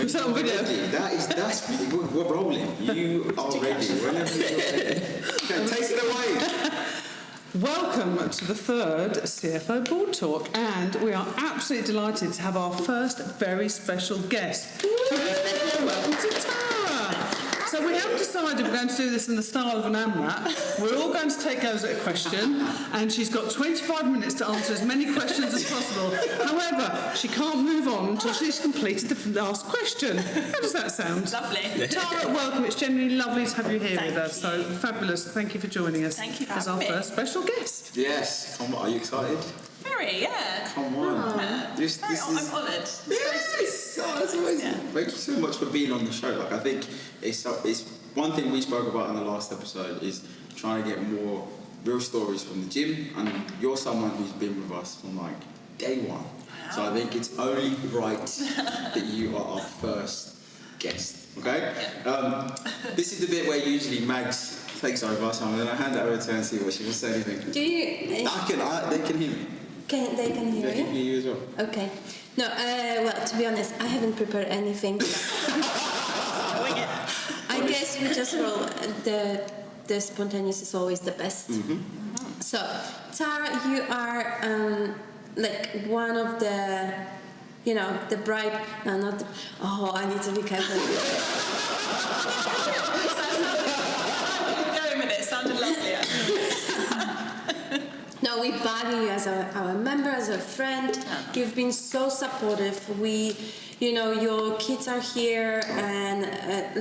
Is that on video? We're rolling. You are ready. Whenever you're ready. Okay, take it away. Welcome to the third CFO Board Talk, and we are absolutely delighted to have our first very special guest. Welcome to Tara. So we have decided we're going to do this in the style of an AMRAP. We're all going to take goes at a question, and she's got 25 minutes to answer as many questions as possible. However, she can't move on until she's completed the last question. How does that sound? Lovely. Tara, welcome. It's genuinely lovely to have you here with us. So fabulous. Thank you for joining us. Thank you for as our having me. first special guest. Yes. Come on. Are you excited? Very, yeah. Come on. This is... I'm honoured. Yes. Oh, that's amazing. Yeah. Thank you so much for being on the show. Like, I think it's one thing we spoke about in the last episode is trying to get more real stories from the gym, and you're someone who's been with us from like day one. Wow. So I think it's only right that you are our first guest. Okay? Yeah. This is the bit where usually Mags takes over, so I'm going to hand it over to her and see what she wants to say anything. Do you? They can hear me. They can hear you? They can hear you as well. Okay. No, well, to be honest, I haven't prepared anything. I guess we just roll. The spontaneous is always the best. Mm-hmm. So, Tara, you are like one of the, the bright. No, not. I need to be careful. Going with it. Sounded lovely. No, we value you as our member, as a friend. You've been so supportive. Your kids are here, and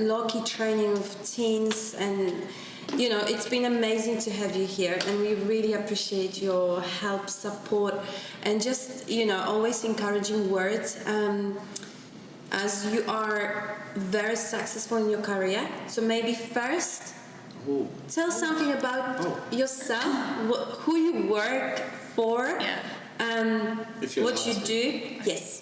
Loki training of teens, and it's been amazing to have you here, and we really appreciate your help, support, and just always encouraging words. As you are very successful in your career, so maybe first. Ooh. Tell something about yourself, who you work for, what you do. Yes.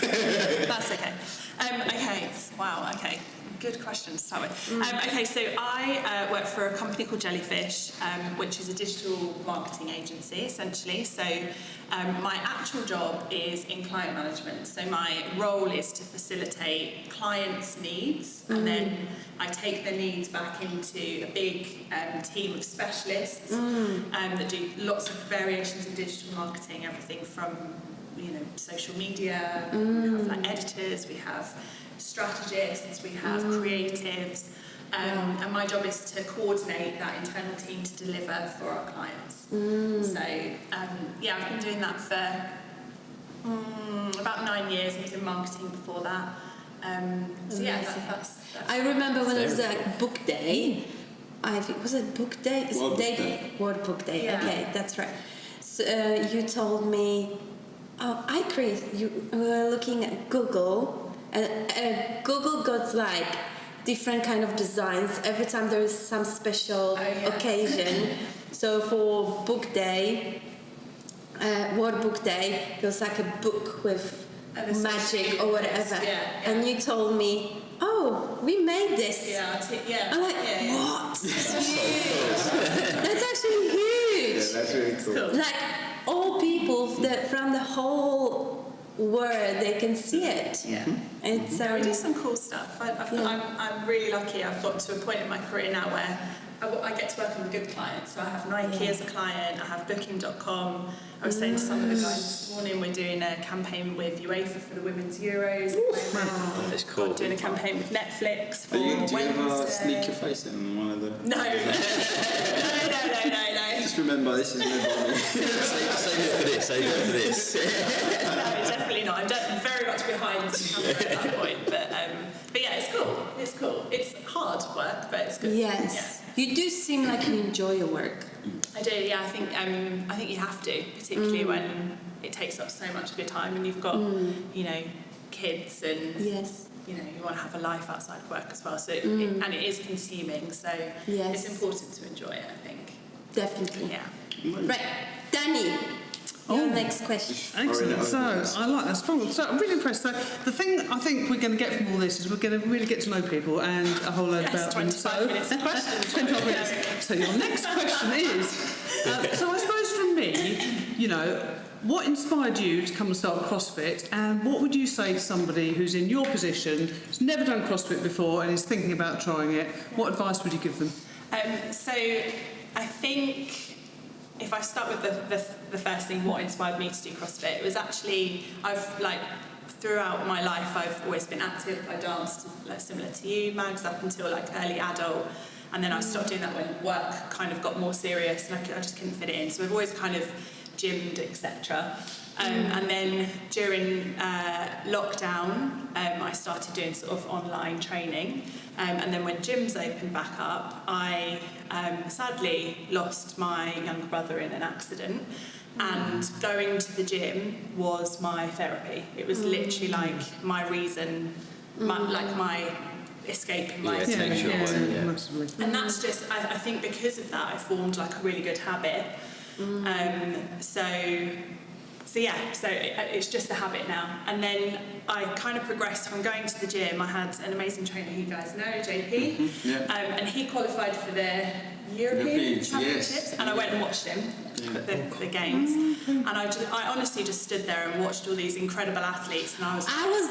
That's okay. Okay. Wow. Okay. Good question to start with. Okay, so I work for a company called Jellyfish, which is a digital marketing agency, essentially. So my actual job is in client management. So my role is to facilitate clients' needs, and then I take their needs back into a big team of specialists that do lots of variations in digital marketing, everything from social media, we have like editors, we have strategists, we have creatives, and my job is to coordinate that internal team to deliver for our clients. So I've been doing that for about 9 years. I was in marketing before that. That's I remember when it was like book day. I think was it book day? World Book Day. Yeah. Okay, that's right. So you told me. You were looking at Google, and Google got like different kind of designs every time there is some special occasion. So for book day, World Book Day, there was like a book with magic or whatever. And you told me, we made this. I'm like, what? That's huge. That's actually huge. Yeah, that's really cool. Like, all people from the whole world, they can see it. Yeah. It's we do some cool stuff. I'm really lucky. I've got to a point in my career now where I get to work with good clients. So I have Nike as a client, I have Booking.com. I was saying to some of the guys this morning, we're doing a campaign with UEFA for the Women's Euros. That's cool. Doing a campaign with Netflix for Wednesday. Do you ever sneak your face in one of the... No. Just remember, this is no problem. Save it for this. No, definitely not. I'm very much behind the camera at that point. But yeah, it's cool. It's cool. It's hard work, but it's good. Yes. Yeah. You do seem like you enjoy your work. I do, yeah. I think you have to, particularly when it takes up so much of your time and you've got, kids and you want to have a life outside of work as well. So and it is consuming, so it's important to enjoy it, I think. Definitely. Yeah. Right, Danny. Your next question. Excellent. So I like that. So I'm really impressed. So the thing I think we're going to get from all this is we're going to really get to know people and a whole load about them. 25 minutes of questions. 25 minutes. So your next question is, so I suppose from me, what inspired you to come and start CrossFit, and what would you say to somebody who's in your position, who's never done CrossFit before and is thinking about trying it? What advice would you give them? So I think if I start with the first thing, what inspired me to do CrossFit, it was actually, throughout my life, I've always been active. I danced similar to you, Mags, up until early adult. And then I stopped doing that when work kind of got more serious and I just couldn't fit it in. So I've always kind of gymmed, etc. And then during lockdown, I started doing sort of online training. And then when gyms opened back up, I sadly lost my younger brother in an accident. And going to the gym was my therapy. It was literally my reason, my escape in my Massively. And that's just, I think because of that, I formed a really good habit. So it's just a habit now. And then I kind of progressed from going to the gym. I had an amazing trainer who you guys know, JP, and he qualified for the European Championships, and I went and watched him at the games, and I honestly just stood there and watched all these incredible athletes, and I was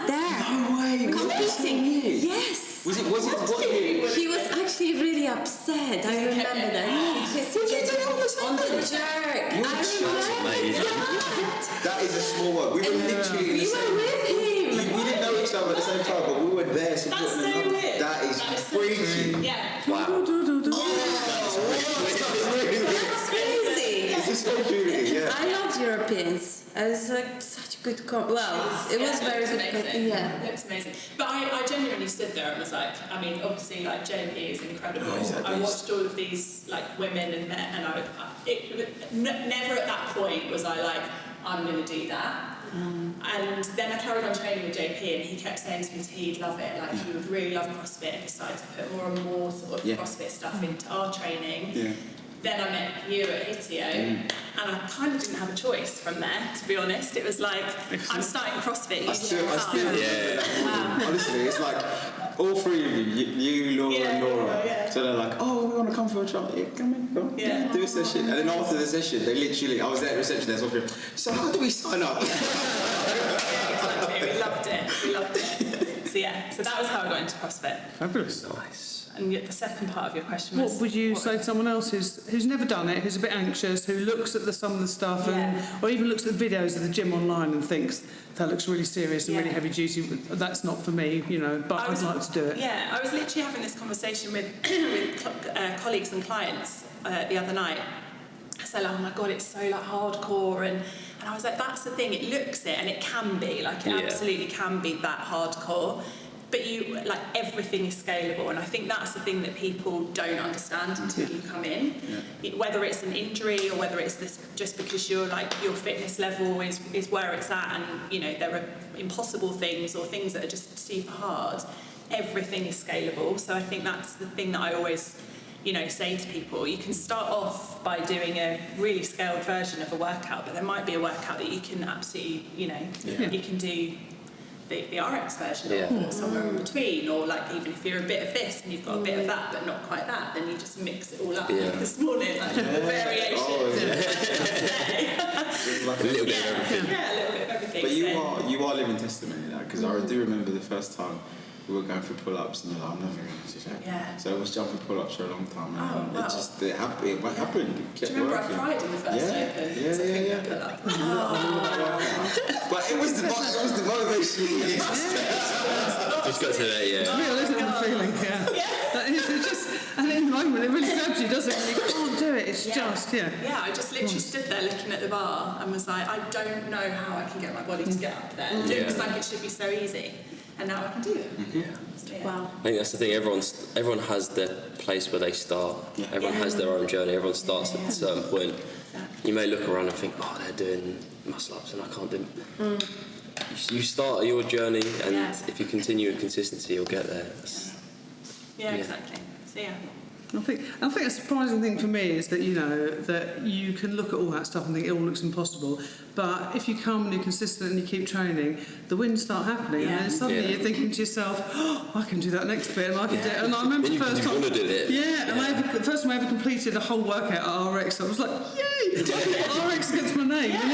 there. No way. Competing. Yes. Was it what year? He was actually really upset. I remember that. Did you do it on the jerk? I remember that. That is a small one. We were literally in the same. We were with him. We didn't know each other at the same time, but we were there supporting That's so him. weird. That is freaky. yeah. Wow. That's crazy. It's just so cute, yeah. I loved Europeans. It was such a good it was very good. It looks amazing. But I genuinely stood there and was obviously JP is incredible. I watched all of these women and men, and never at that point was I I'm going to do that. And then I carried on training with JP, and he kept saying to me he'd love it, he would really love CrossFit, and decided to put more and more sort of CrossFit stuff into our training. Yeah. Then I met you at Hitio, and I kind of didn't have a choice from there, to be honest. It was I'm starting CrossFit. I still honestly, it's all three of you, Laura and Laura. Yeah. So they're we want to come for a trial. Yeah, come in, do a session. And then after the session, they literally, I was there at reception, there's offering, so how do we sign up? Exactly, we loved it. So that was how I got into CrossFit. Fabulous. Nice. And yet the second part of your question was... What would you say to someone else who's never done it, who's a bit anxious, who looks at some of the stuff, or even looks at the videos of the gym online and thinks, that looks really serious and really heavy duty, that's not for me, but I'd like to do it. Yeah, I was literally having this conversation with colleagues and clients the other night. I said, oh my God, it's so hardcore, and I was that's the thing, it looks it, and it can be, it absolutely can be that hardcore. But you everything is scalable, and I think that's the thing that people don't understand until you come in. Whether it's an injury or whether it's just because your fitness level is where it's at, and there are impossible things or things that are just super hard. Everything is scalable, so I think that's the thing that I always say to people. You can start off by doing a really scaled version of a workout, but there might be a workout that you can absolutely you can do the RX version or somewhere in between, or even if you're a bit of this and you've got a bit of that but not quite that, then you just mix it all up this morning, the variations. A little bit of everything. Yeah, a little bit of everything. But you are living testimony now, because I do remember the first time we were going for pull-ups, and you're I'm never going to do that. Yeah. So I was jumping pull-ups for a long time, and it happened. It kept do you remember working. I cried in the first open? Yeah. But it was the motivation. Just got to that, It's real, isn't it, the feeling? It's just, and in the moment, it really grabs you, doesn't it? You can't do it. It's just, Yeah, I just literally stood there looking at the bar and was I don't know how I can get my body to get up there. It looks like it should be so easy. And now I can do it. Wow. I think that's the thing. Everyone has their place where they start. Everyone has their own journey. Everyone starts at a certain point. You may look around and think, they're doing muscle-ups and I can't do it. You start your journey, and if you continue with consistency, you'll get there. Exactly. So I think a surprising thing for me is that that you can look at all that stuff and think it all looks impossible, but if you come and you're consistent and you keep training, the wins start happening, and then suddenly you're thinking to yourself, I can do that next bit, and I can do it. And I remember the first time. You want to do it. The first time I ever completed a whole workout at RX, I was like, yay! RX against my name, and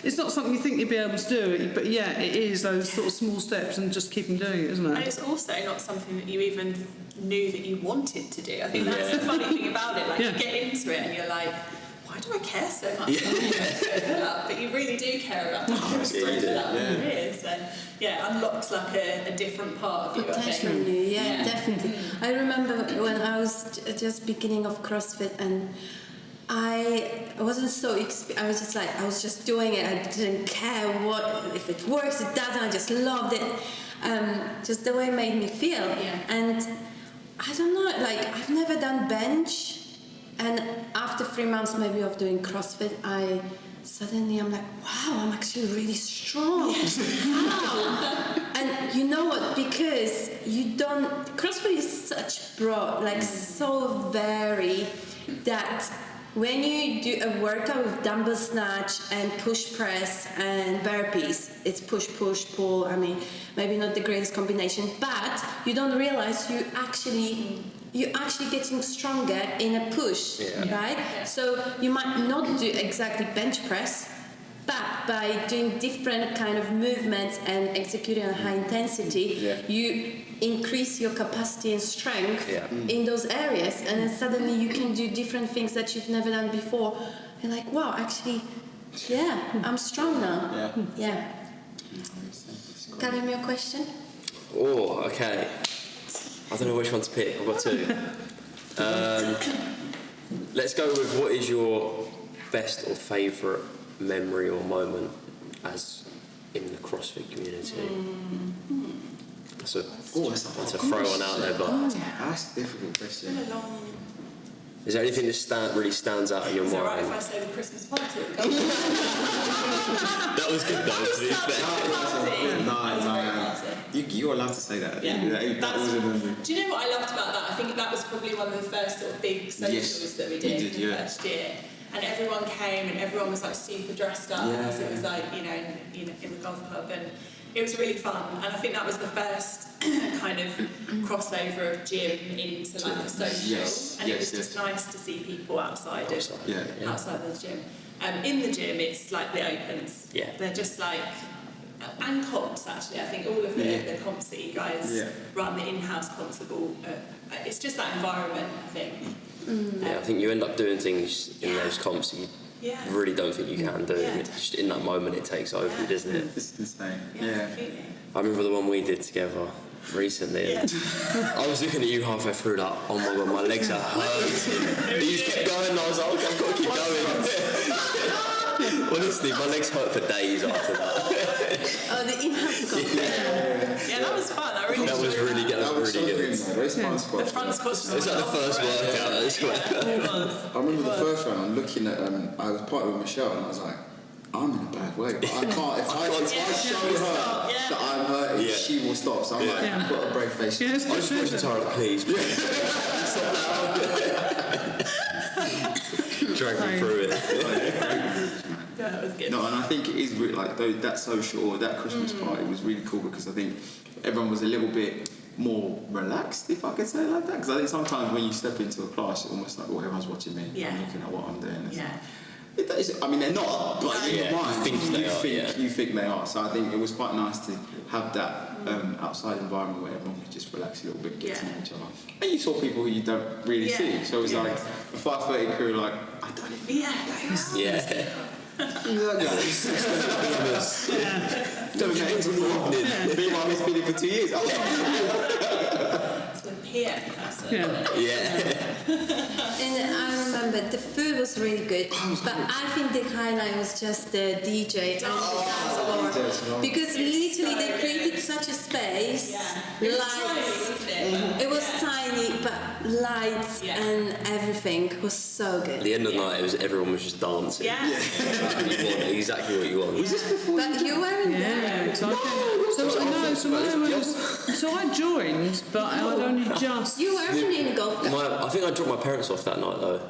it's not something you think you'd be able to do, but yeah, it is those sort of small steps and just keep them doing it, isn't it? And it's also not something that you even knew that you wanted to do. I think that's the funny thing about it. Like you get into it and you're like, why do I care so much about but you really do care about it. So unlocks like a different part of you, potential in you, definitely. I remember when I was just beginning of CrossFit, and I wasn't so I was just like, I was just doing it. I didn't care if it works, it doesn't. I just loved it. Just the way it made me feel. And I don't know, like I've never done bench. And after 3 months maybe of doing CrossFit, I'm like, wow, I'm actually really strong. Wow. And you know what? Because CrossFit is such broad, like so varied, that when you do a workout with dumbbell snatch and push press and burpees, it's push, pull. I mean, maybe not the greatest combination, but you don't realize you're actually getting stronger in a push, right? So you might not do exactly bench press, but by doing different kind of movements and executing at high intensity, you increase your capacity and strength in those areas, and then suddenly you can do different things that you've never done before. You're like, wow, actually, I'm strong now. Gavin, your question? Oh, okay. I don't know which one to pick. I've got two. Let's go with what is your best or favourite memory or moment as in the CrossFit community? That's a throw one out there, but that's a difficult question. is there anything that really stands out in your mind? Is it right if I say the Christmas party? That was good though, to be fair. No. You're allowed to say that. Yeah. Do you know what I loved about that? I think that was probably one of the first sort of big socials that we did the first year. And everyone came and everyone was like super dressed up because it was like, in the golf club, and it was really fun. And I think that was the first kind of crossover of gym into like a social. And it was just nice to see people outside of the gym. In the gym, it's like the opens. Yeah. They're just like, and comps actually. I think all of the comps that you guys run, the in-house comps of all, it's just that environment, I think. I think you end up doing things in those comps that you really don't think you can do. Just in that moment, it takes over, doesn't it? It's insane. Completely. I remember the one we did together recently. And I was looking at you halfway through, like, oh my god, my legs are hurting. You just kept going, and I was like, okay, I've got to keep going. Honestly, my legs hurt for days after that. Oh, the in-house comp. Yeah, that was fun. That was really good. The front squats. It's like the first workout. I remember the first one. I'm looking at. I was partnered with Michelle, and I was like, I'm in a bad way. But I can't. If I show her that I'm hurting, she will stop. So I'm like, I've got a brave face. Yeah, I just want you to tire, please. Drag me through it. Yeah, that was good. No, and I think it is really, like that social or that Christmas party was really cool because I think everyone was a little bit more relaxed, if I could say it like that. Because I think sometimes when you step into a class, it's almost like, everyone's watching me. I'm looking at what I'm doing. I mean, they're not, but in your mind, you think they are. So I think it was quite nice to have that outside environment where everyone could just relax a little bit, get to know each other. And you saw people who you don't really see. So it was like the 5:30 crew, like, I don't even Meanwhile, he's been in for 2 years. And I remember the food was really good, but I think the highlight was just the DJ and the dance floor, because literally they created such a space, lights. It was tiny, but lights and everything was so good. At the end of the night, everyone was just dancing. Exactly what you want. Was this before? But you weren't there. So I joined, but I'd only just. You weren't in golf. I think I dropped my parents off that night though.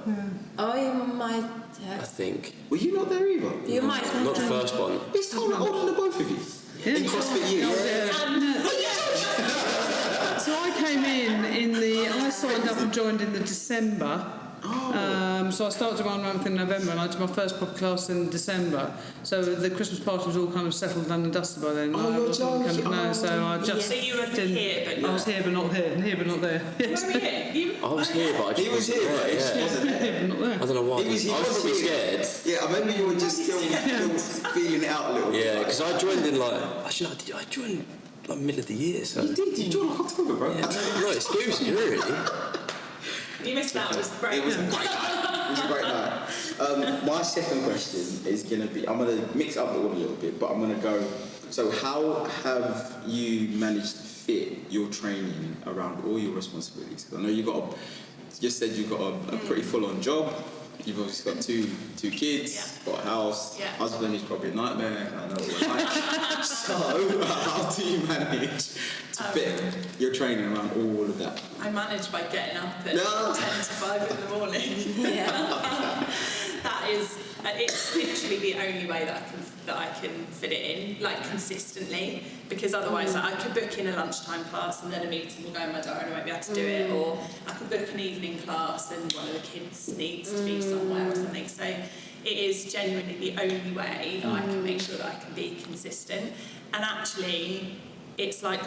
Oh, you might have. I think. Were you not there either? You might have. Not the first one. He's older than both of you. In CrossFit years. So I came I signed up and joined in the December, So I started one month in November and I did my first proper class in December. So the Christmas party was all kind of settled and dusted by then. Oh, you're joking. No, so I just So you were here, but I was here but not here, and here but not there. Yes. Where were you? I was here, but I just He was here, wasn't but right, he just yeah. wasn't there. Here but not there. I don't know why. He was I was probably here. scared. Yeah, I remember you were just still feeling it out a little bit. Yeah, because I joined in like I joined like middle of the year. So You did. You joined like October, bro. yeah, no excuses really. You missed out. It was great. It was a great night. It was a great night. My second question is going to be, I'm going to mix up the order a little bit, but I'm going to go, so how have you managed to fit your training around all your responsibilities? Because I know you just said you've got a pretty full-on job. You've obviously got two kids, got a house, husband is probably a nightmare, I know what it's like. So, how do you manage to fit your training around all of that? I managed by getting up at 10 to 5 in the morning. That is, it's literally the only way that I can fit it in, like consistently, because otherwise I could book in a lunchtime class and then a meeting will go in my diary and I won't be able to do it, or I could book an evening class and one of the kids needs to be somewhere or something. So it is genuinely the only way that I can make sure that I can be consistent. And actually, it's like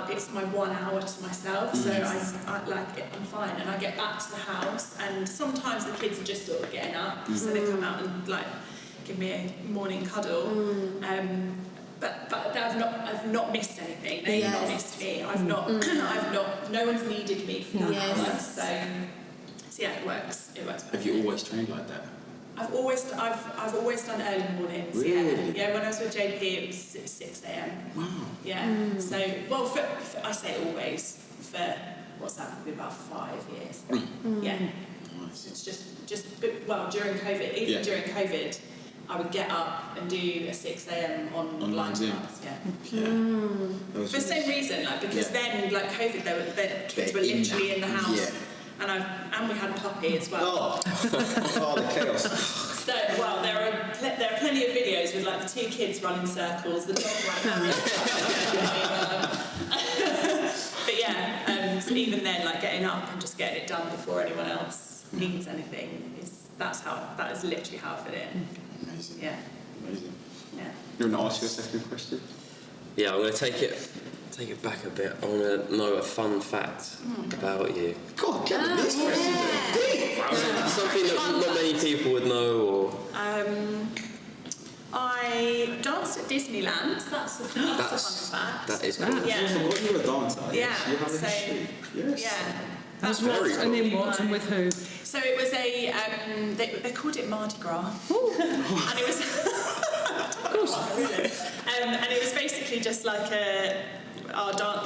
it's my 1 hour to myself, so I like it, I'm fine, and I get back to the house, and sometimes the kids are just sort of getting up, so they come out and like give me a morning cuddle, but I've not missed anything. They've not missed me. No one's needed me for that hour, so yeah, it works. Have you always trained like that? I've always done early mornings. Really? Yeah. When I was with JP, it was 6 a.m. Wow. Yeah. So, well, for I say always, for what's that? Probably about 5 years. Yeah. Nice. It's just during COVID, even during COVID, I would get up and do a 6 a.m. online class. Yeah. For the same reason, like because then, like COVID, the kids were literally in the house. Yeah. And we had a puppy as well. Oh, the chaos. So, well, there are plenty of videos with like the 2 kids running circles, the dog running. But yeah, so even then, like getting up and just getting it done before anyone else needs anything that is literally how I fit it in. Amazing. Yeah. Amazing. Yeah. You want to ask your second question? Yeah, I'm going to take it back a bit. I want to know a fun fact about you. God, Kevin, this question is deep. Something that not many people would know, or I danced at Disneyland. That's a fun fact. that is cool. Yeah. I forgot you were a dancer. Yeah. You have a So, history. Yes. yeah. That's very what, and in what and with who? So it was they called it Mardi Gras. And it was of course. Really. And it was basically just like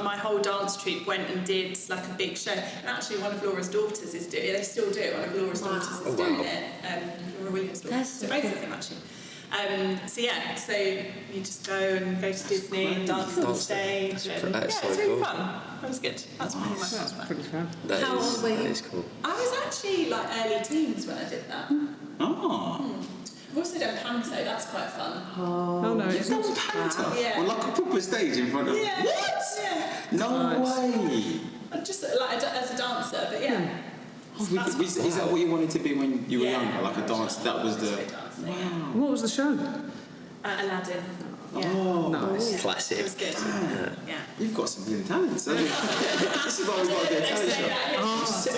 my whole dance troupe went and did like a big show. And actually one of Laura's daughters is doing it. They still do it. One of Laura's daughters is doing it. Laura Williams' daughter. That's so both cool. of them actually. So you just go to Disney and dance on stage. And, That's so it's really cool. fun. That was good. That's one of my fun facts. Pretty fun. How old were you? That is cool. I was actually like early teens when I did that. Oh. I've also done panto, that's quite fun. Oh no, You've it's done not. panto? Yeah. On like a proper stage in front of... Yeah. What? Yeah. No way. I'm just like as a dancer, but yeah. Is that what you wanted to be when you were younger? Like a dance? That was the... Dancing, yeah. What was the show? Aladdin. Yeah. Oh, Nice. It Classic. was good. Yeah. you've got some hidden talents. This is why we've got to do a talent show.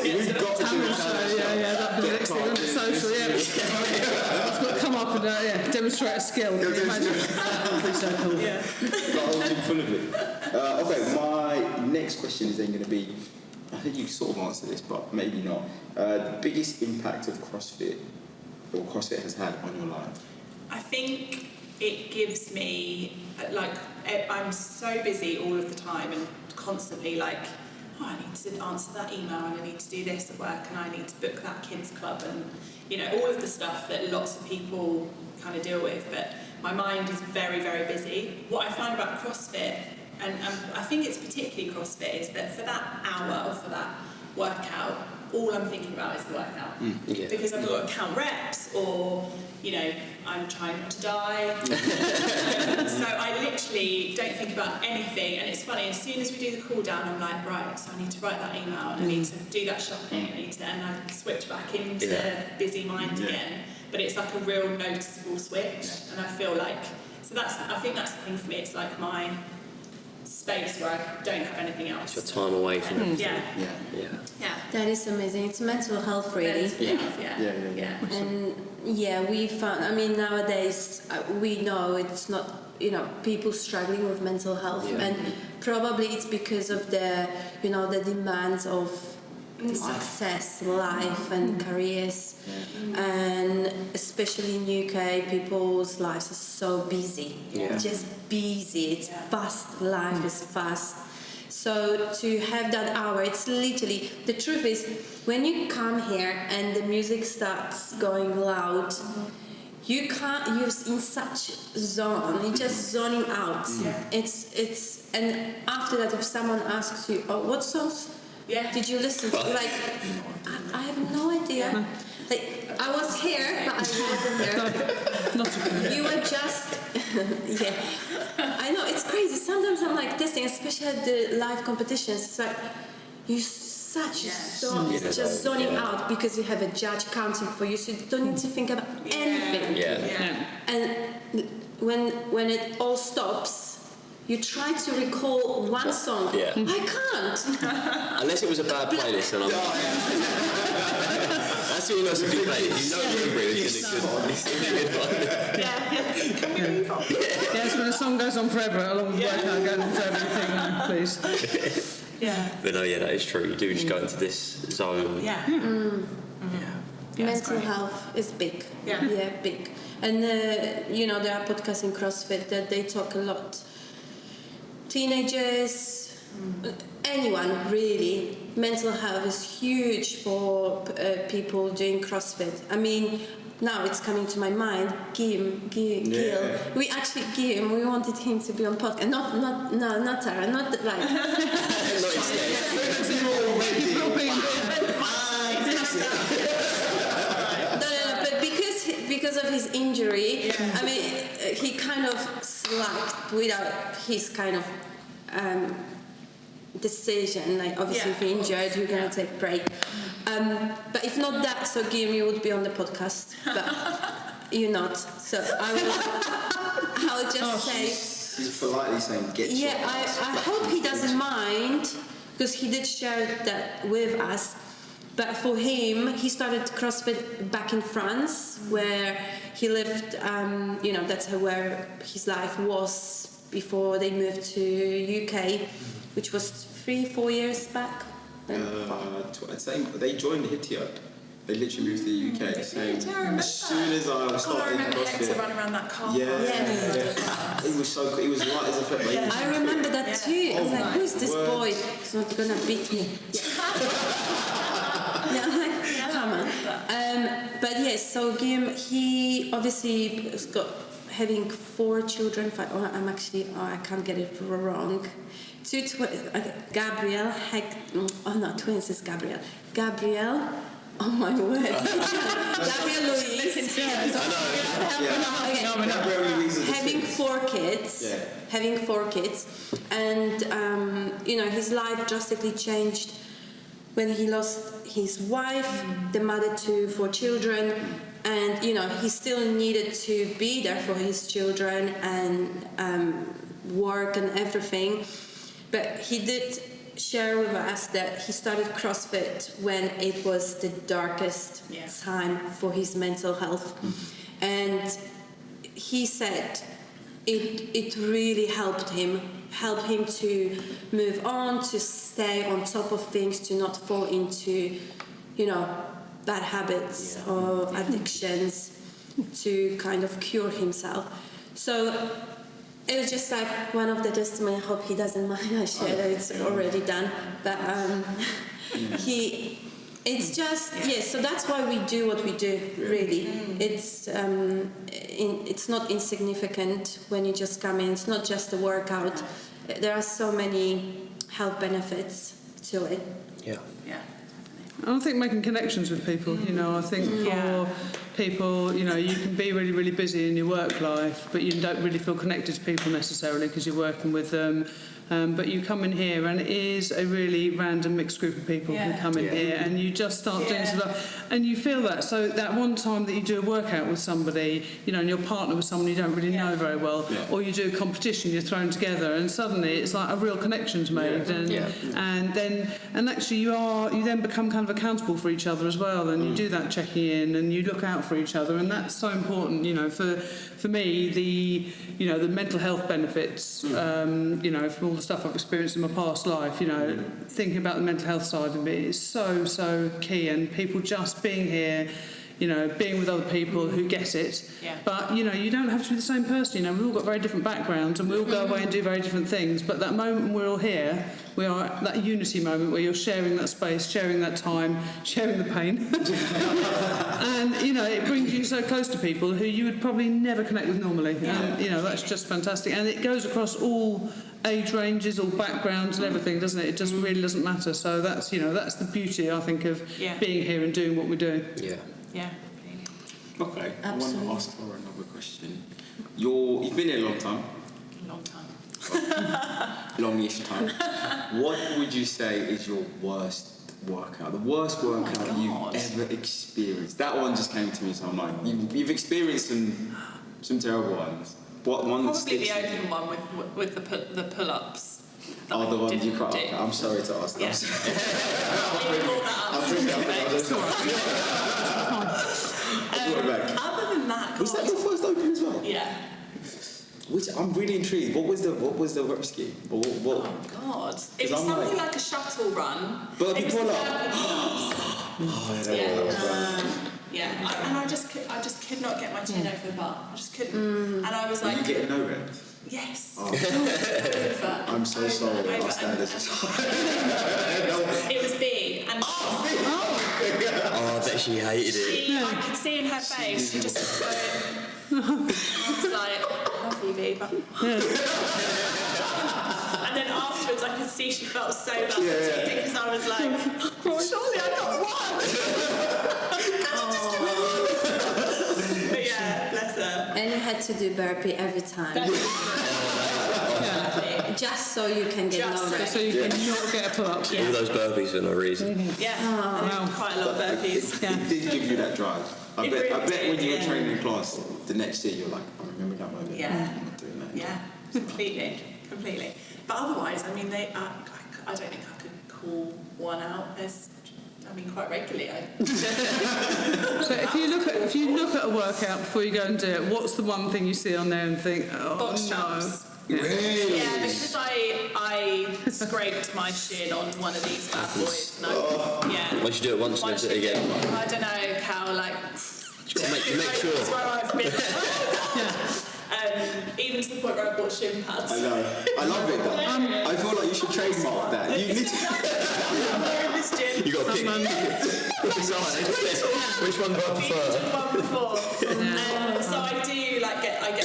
We've got to do a talent show. Yeah, that'd be the next thing on the social, I've got to come up and demonstrate a skill. Can you imagine? That'd be so cool. Yeah. Got a whole gym full of it. Okay, my next question is then going to be, I think you sort of answered this, but maybe not. The biggest impact of CrossFit, or CrossFit has had on your life? I think it gives me, like, I'm so busy all of the time and constantly like, oh, I need to answer that email and I need to do this at work and I need to book that kids club and, you know, all of the stuff that lots of people kind of deal with. But my mind is very, very busy. What I find about CrossFit, and I think it's particularly CrossFit, is that for that hour or for that workout, all I'm thinking about is the workout. Yeah. Because I've got to count reps, or, you know, I'm trying not to die. So I literally don't think about anything. And it's funny, as soon as we do the cool down, I'm like, right, so I need to write that email, and I need to do that shopping, and I switch back into busy mind again. But it's like a real noticeable switch, and I feel like, I think that's the thing for me. It's like my space where I don't have anything else. It's your time away from everything. Yeah. That is amazing. It's mental health, really. Yeah. And we found, I mean, nowadays we know it's not, people struggling with mental health, and probably it's because of the demands of the success, life and careers, and especially in UK, people's lives are so busy, just busy. It's fast, life is fast. So to have that hour, it's literally, the truth is, when you come here and the music starts going loud, you can't, you're in such zone, you're just zoning out. It's and after that, if someone asks you, oh, what songs did you listen to? Like, I have no idea. Like, I was here, but I wasn't there. Not a good. You were just, I know, it's crazy. Sometimes I'm like testing, especially at the live competitions. It's like, you're just zoning out because you have a judge counting for you, so you don't need to think about anything. And when it all stops, you try to recall one song. I can't. Unless it was a bad playlist, and I'm. That's what you know. It's a good playlist. You know, remember it. It's a good one. Can we move on? Yes, when a song goes on forever, along with workout going on forever, you think, no, please. But no, that is true. You do just go into this zone. Mental health is big. Big. And there are podcasts in CrossFit that they talk a lot. Teenagers, anyone really, mental health is huge for people doing CrossFit. I mean, now it's coming to my mind, Gil. We actually, Gil, we wanted him to be on podcast. Not Tara, not like... But because of his injury, I mean, he kind of slacked without his kind of decision. Like, obviously, if you're injured, you're going to take a break. But if not that, so Guillaume, you would be on the podcast, but you're not. So I would just say... He's politely saying, get your ass I back hope he into doesn't mind, because he did share that with us. But for him, he started CrossFit back in France, where he lived, that's where his life was before they moved to UK, which was 3-4 years back. They joined Hitio. They literally moved to the UK. So as soon as I was starting CrossFit, to run around that car. It was so cool. It was light as a feather. I remember that too. I was like, who's this boy? He's not gonna beat me. I'm like, come on. But yes, so Guillaume, he obviously has got having 4 children. I can't get it wrong. Gabrielle, twins is Gabrielle. Gabrielle, oh my word. Gabrielle Louise. Having 4 kids. And, his life drastically changed when he lost his wife, the mother to 4 children, and he still needed to be there for his children and work and everything. But he did share with us that he started CrossFit when it was the darkest time for his mental health, and he said it really helped him to move on, to stay on top of things, to not fall into bad habits or addictions, to kind of cure himself. So it was just like one of the testimony. I hope he doesn't mind I share that it's already done. But it's just, so that's why we do what we do, really. It's not insignificant when you just come in. It's not just a workout. There are so many health benefits to it. I think making connections with people, I think people, you know, you can be really, really busy in your work life, but you don't really feel connected to people necessarily because you're working with them. But you come in here and it is a really random mixed group of people who come in here, and you just start doing stuff, and you feel that. So that one time that you do a workout with somebody, you know, and you're partner with someone you don't really know very well, or you do a competition, you're thrown together, and suddenly it's like a real connection's made, and actually you then become kind of accountable for each other as well, and you do that checking in, and you look out for each other, and that's so important, you know, for me, the mental health benefits, you know, from all the stuff I've experienced in my past life, you know, thinking about the mental health side of it is so key, and people just being here, you know, being with other people who get it. But, you know, you don't have to be the same person, you know, we've all got very different backgrounds and we all go away and do very different things, but that moment we're all here, we are at that unity moment where you're sharing that space, sharing that time, sharing the pain. And, you know, it brings you so close to people who you would probably never connect with normally. And, you know, that's just fantastic. And it goes across all age ranges, all backgrounds and everything, doesn't it? It just really doesn't matter. So that's, you know, that's the beauty, I think, of being here and doing what we're doing. Yeah. Okay, Absolutely. I want to ask her another question. You've been here a long time. Long time. Longish time. What would you say is your worst workout? The worst workout you've ever experienced? That one just came to me, so I'm like, you've experienced some terrible ones. What one? Probably the open one with the pull-ups. Oh, the ones you cut up. I'm sorry to ask. Yeah. Other than that, was that your first open as well? Yeah. Which I'm really intrigued. What was the rep scheme? What? Oh God! It was something like a shuttle run. Burpee pull-up. And I just could not get my chin over the bar. I just couldn't. And I was like, you getting no reps? Yes. Oh. I'm so sorry that our standards are so high. It was big. And I bet she hated it. I could see in her face, she just went, I was like, love you, babe. And then afterwards I could see she felt so bad because I was like, surely I got one. But yeah, bless her. And you had to do burpee every time. Just so you can get no rest. So you can not get a pull-up. All those burpees for no reason. Yeah, quite a lot of burpees. It did give you that drive. I bet when you were training in class, the next year you're like, I remember that moment. Yeah. I'm not doing that. Yeah, completely. But otherwise, I mean, I don't think I could call one out. Quite regularly. So if you look at a workout before you go and do it, what's the one thing you see on there and think, box jumps. Really? Yeah, because I scraped my shin on one of these bad boys. And Once you do it once, never do it again. I don't know, Cal, like... Make sure. That's where I've been. Even to the point where I bought shin pads. I know. I love it though. I feel like you should trademark that. You need to... You got to pick. Which one do I prefer? One before. So I do I get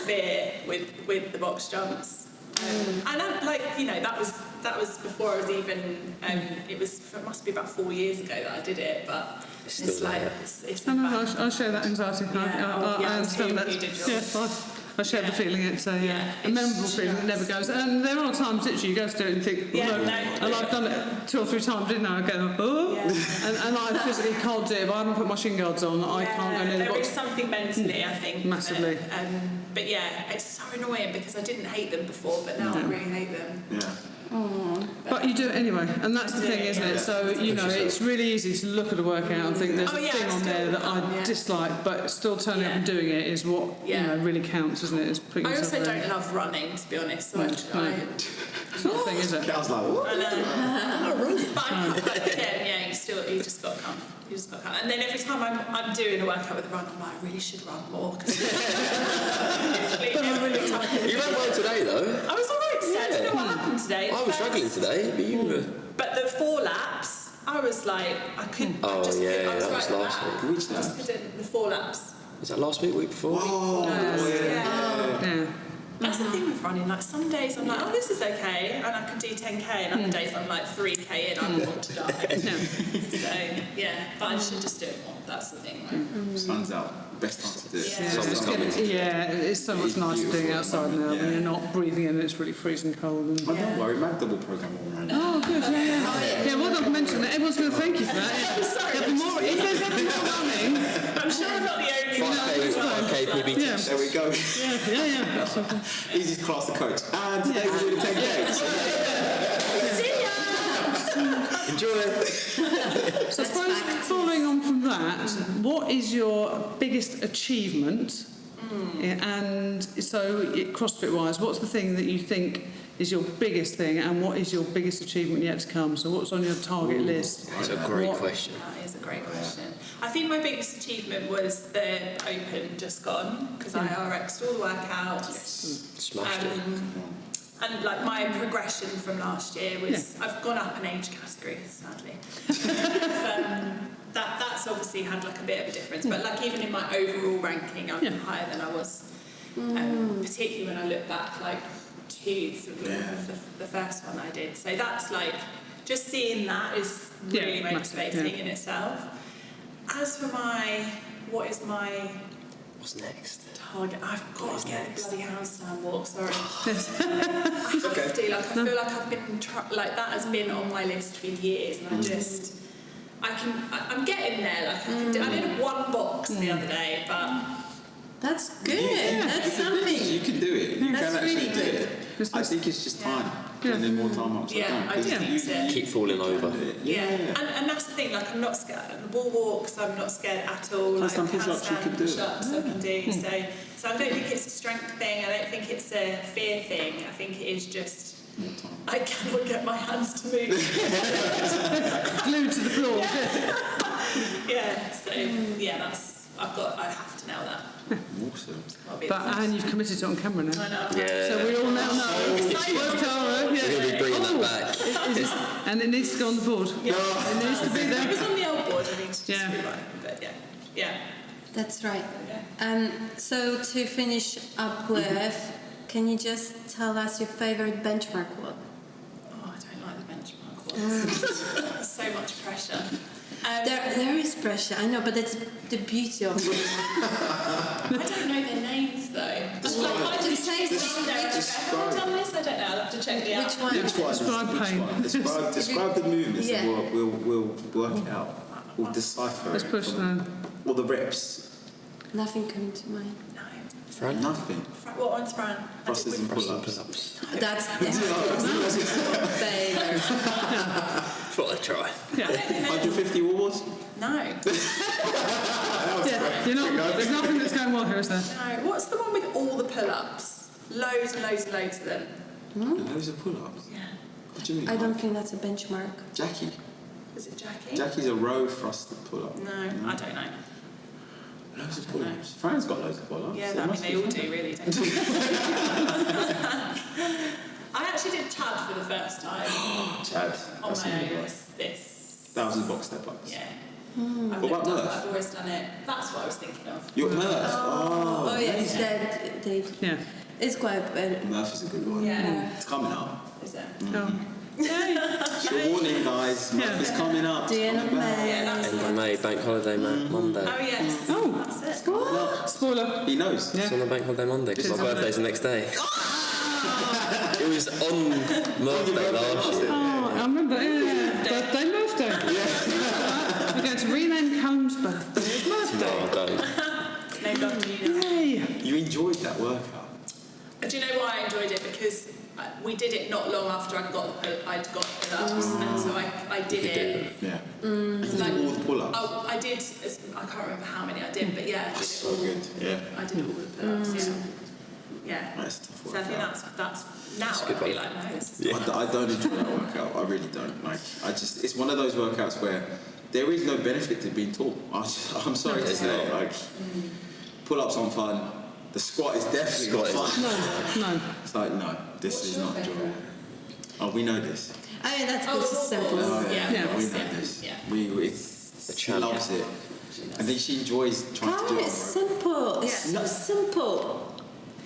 fear with the box jumps. And that was before I was even. It must be about 4 years ago that I did it, but it's like it's I share that anxiety. I understand that. I share the feeling. It's a memorable feeling that never goes. And there are times literally you go to do it and think, and I've done it 2 or 3 times, didn't I? I go, and I physically can't do it. If I haven't put my shin guards on, I can't go near the box. There is something mentally, I think. Massively. But yeah, it's so annoying because I didn't hate them before, but now I really hate them. Yeah. But you do it anyway, and that's the thing, isn't it? So, you know, it's really easy to look at a workout and think there's a thing on there that I dislike, but still turning up and doing it is what, you know, really counts, isn't it? It's putting I yourself also in. don't love running, to be honest. So It's not a thing, is it? I was like, what? I know. But again, you just got to come. And then every time I'm doing a workout with a run, I'm like, I really should run more. You ran well today, though. I was alright today. I don't know what happened today. I was struggling today, but you were... But the 4 laps, I was like, I couldn't. Oh, I just couldn't. I was that was right last at week. I just couldn't. The 4 laps. Was that last week, week before? Oh, Yeah. That's the thing with running. Like some days I'm like, oh, this is okay, and I can do 10k, and other days I'm like 3k in, I want to die. So yeah, but I should just do it more. That's the thing. Right? Sun's out. Best time to do it. Yeah. It's so much nicer doing it outside now when you're not breathing in and it's really freezing cold. And... Oh, don't worry, Mag double program all right now. Oh, good, yeah, well done for mentioning that. Everyone's going to thank you for that. There'll be more, if there's ever more running... I'm sure I'm not the only 5k PB Yeah. There we go. Yeah. That's okay. Easiest class to coach. And today we're doing 10k. See ya! Enjoy it. So I suppose following on from that, what is your biggest achievement? And so CrossFit-wise, what's the thing that you think is your biggest thing, and what is your biggest achievement yet to come? So what's on your target list? That's a great question. That is a great question. I think my biggest achievement was the Open just gone, because I RX'd all the workouts. Smashed it. And like my progression from last year was, I've gone up an age category, sadly. That's obviously had like a bit of a difference, but like even in my overall ranking, I'm higher than I was. Particularly when I look back like to the first one I did. So that's like, just seeing that is really motivating in itself. As for what's next? target? I've got to get the bloody handstand walk, sorry. I have to, like, I feel like I've been, like that has been on my list for years, and I'm getting there, like I did one box the other day, but... That's good. That's something. You can do it. You That's can actually really do good. it. I think it's just time. And then more time upside down. I just need to... Keep falling over. And that's the thing, like I'm not scared. The wall walks, I'm not scared at all. Like push-ups, you can do it. Push-ups, I can do. So I don't think it's a strength thing. I don't think it's a fear thing. I think it is just... I cannot get my hands to move. Glued to the floor. I have to nail that. Awesome. And you've committed to it on camera now. I know. Yeah. So we all now know. We're going to be bringing that back. And it needs to go on the board. Yeah. It needs to be It there. was on the old board, I need to just rewrite, but yeah. That's right. Yeah. So to finish up with, can you just tell us your favorite benchmark quote? Oh, I don't like the benchmark ones. So much pressure. There is pressure, I know, but that's the beauty of it. I don't know their names though. I just say have I done this? I don't know. I'll have to check the out. Which one? Describe pain. Describe the movements and we'll work it out. We'll decipher Let's push now. All the reps. Nothing coming to mind. No. Fran? Nothing. What one's Fran? Thrusters and pull-ups. Pull-ups. That's failure. Thought I'd try. 150 wall balls? No. There's nothing that's going well here, is there? No. What's the one with all the pull-ups? Loads and loads and loads of them. Loads of pull-ups? Yeah. What do you mean? I don't think that's a benchmark. Jackie. Is it Jackie? Jackie's a row thruster pull-up. No, I don't know. Loads of pull-ups. Fran's got loads of pull-ups. Yeah, I mean they all do really, don't they? I actually did Chad for the first time. Chad. On That's my a own. good This. 1,000 box step-ups. Yeah. What about Murph? I've always done it. That's what I was thinking of. You're Murph? Oh yes, Yeah. it's quite better. Murph is a good one. Yeah. It's coming up. Is it? Short warning, guys. Murph is coming up. The end of May. Yeah, that's End of May, bank holiday, Monday. Oh yes. Oh. That's it. What? Spoiler. He knows. It's on the bank holiday Monday because my birthday's the next day. It was on Murph Day last year. Oh, I remember. Yeah. Birthday. Yeah. We're going to rename Callum's birthday. It's birthday. No, I don't. It's named after you now. Yay. You enjoyed that workout. Do you know why I enjoyed it? Because we did it not long after I'd got pull-ups, and so I did it. Yeah. And you did all the pull-ups. Oh, I did. I can't remember how many I did, but yeah, I did That's it all. so good. Yeah. I did all the pull-ups. Yeah. That's a tough So I think workout. that's now I'd be like, no, this is I don't enjoy that workout. I really don't. Like, it's one of those workouts where there is no benefit to being tall. I'm sorry to say, like, pull-ups aren't fun. The squat is definitely not fun. No. It's like, no, this is not enjoyable. Oh, we know this. I mean, that's pretty simple. Yeah. We know this. Yeah. She loves it. I think she enjoys trying to do Power it. is simple. It's so simple.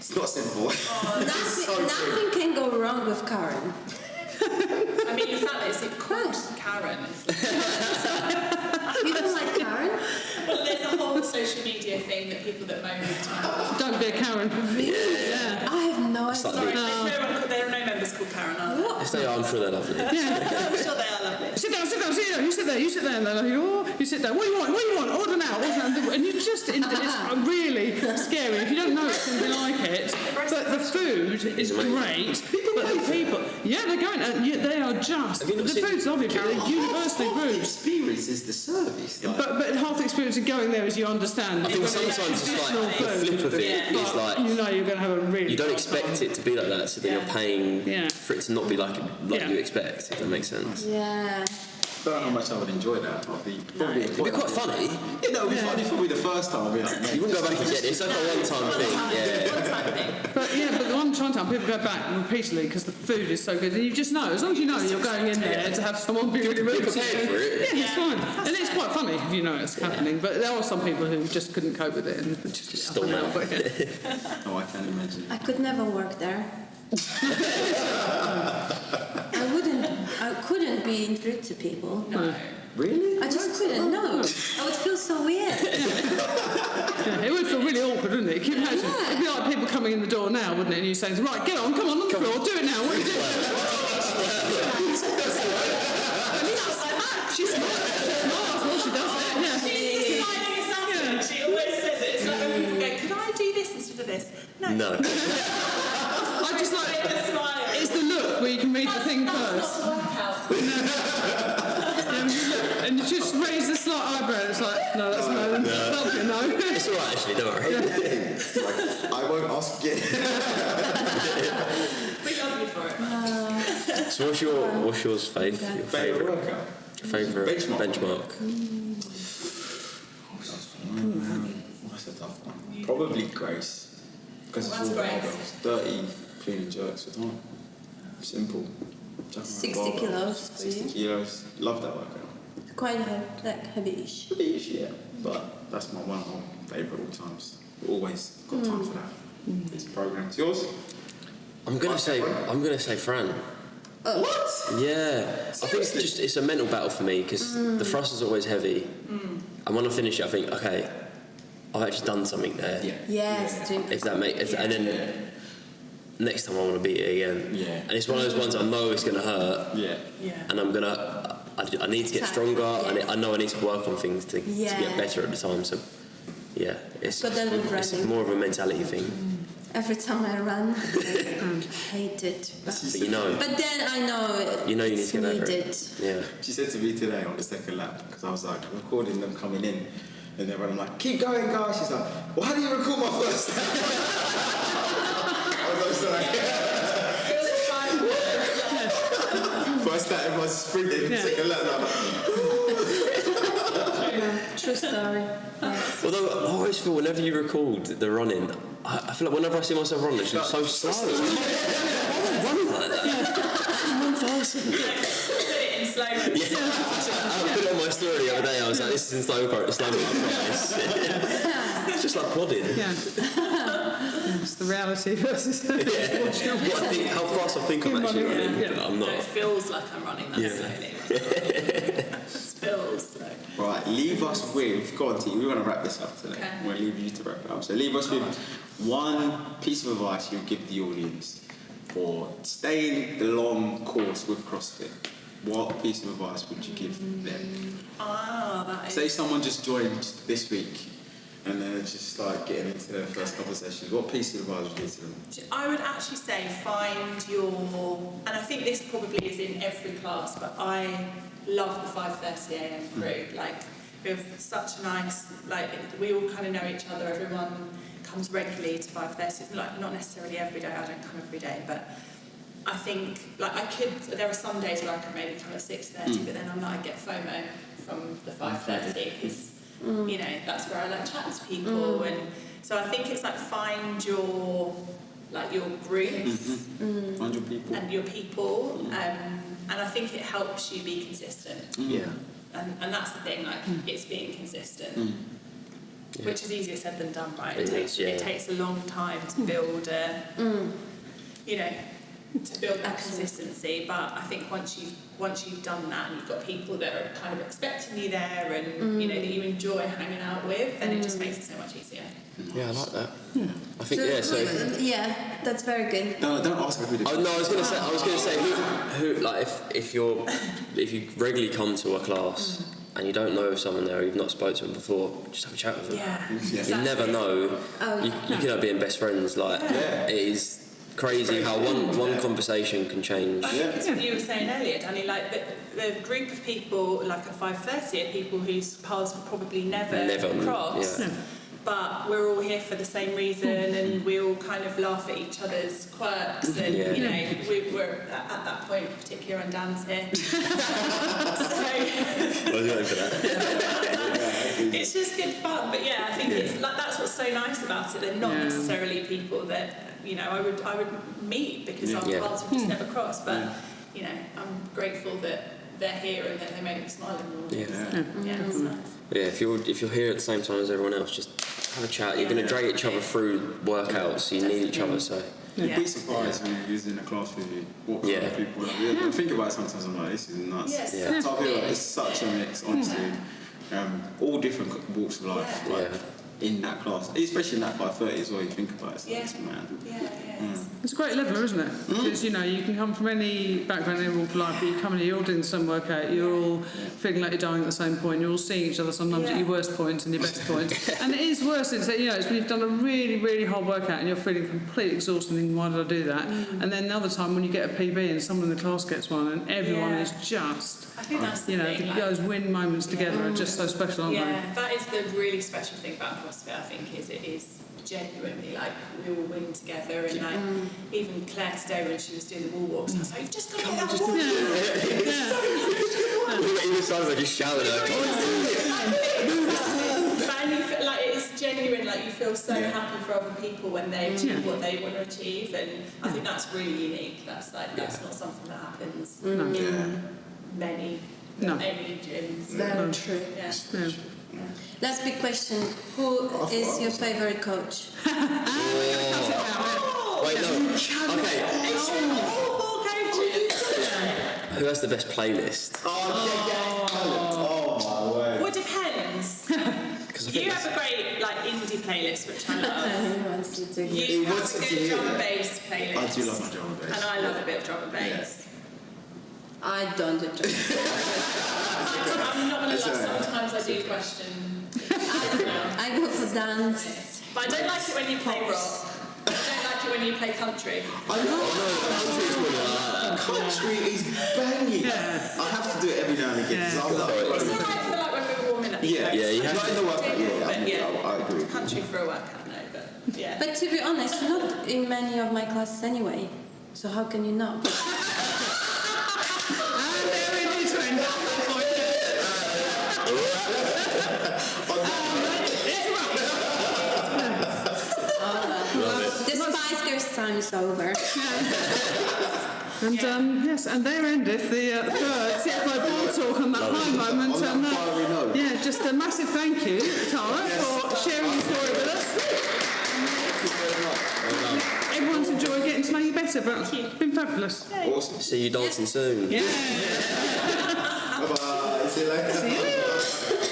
It's not simple. Nothing can go wrong with Karen. I mean, the fact that it's called Karen. You don't like Karen? Well, there's a whole social media thing that people that moan all the time. Don't be a Karen. Yeah. I have no idea. Sorry, there are no members called Karen, are there? If they are, I'm sure they're lovely. Yeah. I'm sure they are lovely. Sit down. You sit there. And they're like, oh, you sit down. What do you want? Order now. And it's really scary. If you don't know it's going to be like it. But the food is great. But the people, they're going. They are just. The food's lovely. But they're universally The rude. experience is the service. Like. But half the experience of going there is you understand. I think sometimes it's like the flip of it is like you know you're going to have a really. you don't expect it to be like that, so then you're paying for it to not be like you expect. If that makes sense. Yeah. I don't know how much I would enjoy that. It'd be quite funny. You know, it'd be funny for me the first time. I'd be like, You wouldn't go back again. It's like a one-time thing. Yeah. One-time thing. But the one time people go back repeatedly because the food is so good, and you just know, as long as you know you're going in there to have someone be really rude to prepared for it. Yeah, it's fine, and it's quite funny if you know it's happening. But there are some people who just couldn't cope with it and just Storm out. oh, I can't imagine. I could never work there. I couldn't be rude to people. No. Really? I just couldn't. No, I would feel so weird. Yeah, it would feel really awkward, wouldn't it? Can you imagine? It'd be like people coming in the door now, wouldn't it? And you saying, right, get on, come on the floor, do it now. What are you doing? She's smart. Well, she does it. Yeah. She's the smiling assassin. She always says it. It's like when people go, could I do this instead of this? No. I just like the smile. it's the look where you can read the thing first. That's not the workout. And you just raise the slight eyebrow. It's like, no, that's no. That'll be a no. It's all right, actually. Don't worry. I won't ask again. We love you for it. So, what's yours, Faith? Your Favourite workout? Favourite benchmark. That's a tough one. Probably Grace. Because it's all Grace? 30 clean and jerks a time. Simple. 60 kilos for 60 you. kilos. Love that workout. Quite heavy-ish. Heavy-ish, yeah. But that's my one favourite all times. Always got time for that. It's programmed. Yours? I'm gonna say Fran. What? Yeah, I think it's a mental battle for me because the thrust is always heavy, and when I finish it, I think, okay, I've actually done something there. Yeah. Yes. If that makes, and then next time I want to beat it again. Yeah. And it's one of those ones I know it's gonna hurt. Yeah. And I need to get stronger. Yes. I know I need to work on things to get better at the time. So yeah, it's more of a mentality thing. Every time I run, I hate it. But you know. But then I know You need to get better. needed. Yeah. She said to me today on the second lap, because I was like recording them coming in, and then I'm like, keep going, guys. She's like, well, how do you record my first lap? I was like, first lap, everyone's sprinting, second lap, True story. Yes. Although I always feel whenever you record the running, I feel like whenever I see myself running, it's just so slow. I don't run like that. I'm one person. Put it in slow motion. Yeah. I put it on my story the other day. I was like, this is in slow motion. It's just like plodding. Yeah. It's the reality versus. What I think, how fast I think I'm actually running, Yeah. but I'm not. It feels like I'm running that slowly. It feels slow. Right, leave us with, go on T, we're going to wrap this up today. Okay. We're going to leave you to wrap it up. So leave us with one piece of advice you give the audience for staying the long course with CrossFit. What piece of advice would you give them? That is... Say someone just joined this week and they're just like getting into their first couple of sessions. What piece of advice would you give to them? I would actually say find your... And I think this probably is in every class, but I love the 5:30am crew. Like, we have such a nice... Like, we all kind of know each other. Everyone comes regularly to 5:30. Like, not necessarily every day. I don't come every day, but... I think, like, there are some days where I could maybe come at 6:30, but then I'm like, I get FOMO from the 5:30 because, you know, that's where I like chatting to people. And so I think it's like find your group. Find your people. And your people. And I think it helps you be consistent. Yeah. And that's the thing, like, it's being consistent. which is easier said than done, right? It takes a long time to build to build that consistency. But I think once you've done that and you've got people that are kind of expecting you there and that you enjoy hanging out with, then it just makes it so much easier. Yeah, I like that. I think that's very good. No, don't ask me who this is. No, I was going to say who like if you regularly come to a class and you don't know someone there, or you've not spoken to them before, just have a chat with them. Yeah. You never know. You could have been best friends. Like it is crazy how one conversation can change. I think it's what you were saying earlier, Danny, like the group of people like at 5:30 are people whose paths will probably never cross. Yeah. But we're all here for the same reason, and we all kind of laugh at each other's quirks, and we're at that point, particularly on Dan's here. So it's just good fun. But yeah, I think it's like that's what's so nice about it. They're not necessarily people that I would meet because our paths would just never cross. But I'm grateful that they're here and that they make me smile in the morning. It's nice. Yeah, if you're here at the same time as everyone else, just have a chat. You're going to drag each other through workouts. You need each other, so. You'd be surprised when you're using a class with you. What kind of people? I think about it sometimes. I'm like, this is nuts. Yes. It's such a mix, honestly. All different walks of life. In that class, especially in that 5:30 as well. You think about it. So it's mad. It's a great leveler, isn't it? Because you can come from any background, any walk of life, but you come in here, you're all doing the same workout, you're all feeling like you're dying at the same point, you're all seeing each other sometimes at your worst points and your best points. And it is worse, it's that, it's when you've done a really, really hard workout and you're feeling completely exhausted and thinking, why did I do that? And then another time when you get a PB and someone in the class gets one and everyone is just... I think that's the thing, those win moments together are just so special, aren't they? Yeah, that is the really special thing about CrossFit, I think, is it is genuinely like we all win together, and like even Claire today when she was doing the wall walks, I was like, you've just got to get that wall. It sounds like you're shouting at And you feel like it's genuine, like you feel so happy for other people when they achieve what they want to achieve, and I think that's really unique. That's not something that happens in many gyms. Very true. Last big question. Who is your favourite coach? Wait, no. Okay. Who has the best playlist? Well, it depends. You have a great indie playlist, which I love. You have a good drum and bass playlist. I do love my drum and bass. And I love a bit of drum and bass. I don't do drum. I'm not going to lie, sometimes I do question. I go for dance. But I don't like it when you play rock. I don't like it when you play country. I know. Country is banging. I have to do it every now and again. It's alright for when we're warming up. You have to. Not in the workout. I agree. Country for a workout, no, but yeah. But to be honest, not in many of my classes anyway. So how can you know? The Spice Girls time is over. And and there endeth the third CFO Board Talk on that high moment. Just a massive thank you, Tara, for sharing your story with us. Everyone's enjoyed getting to know you better, but it's been fabulous. Awesome. See you dancing soon. Yeah. Bye-bye. See you later. See you later.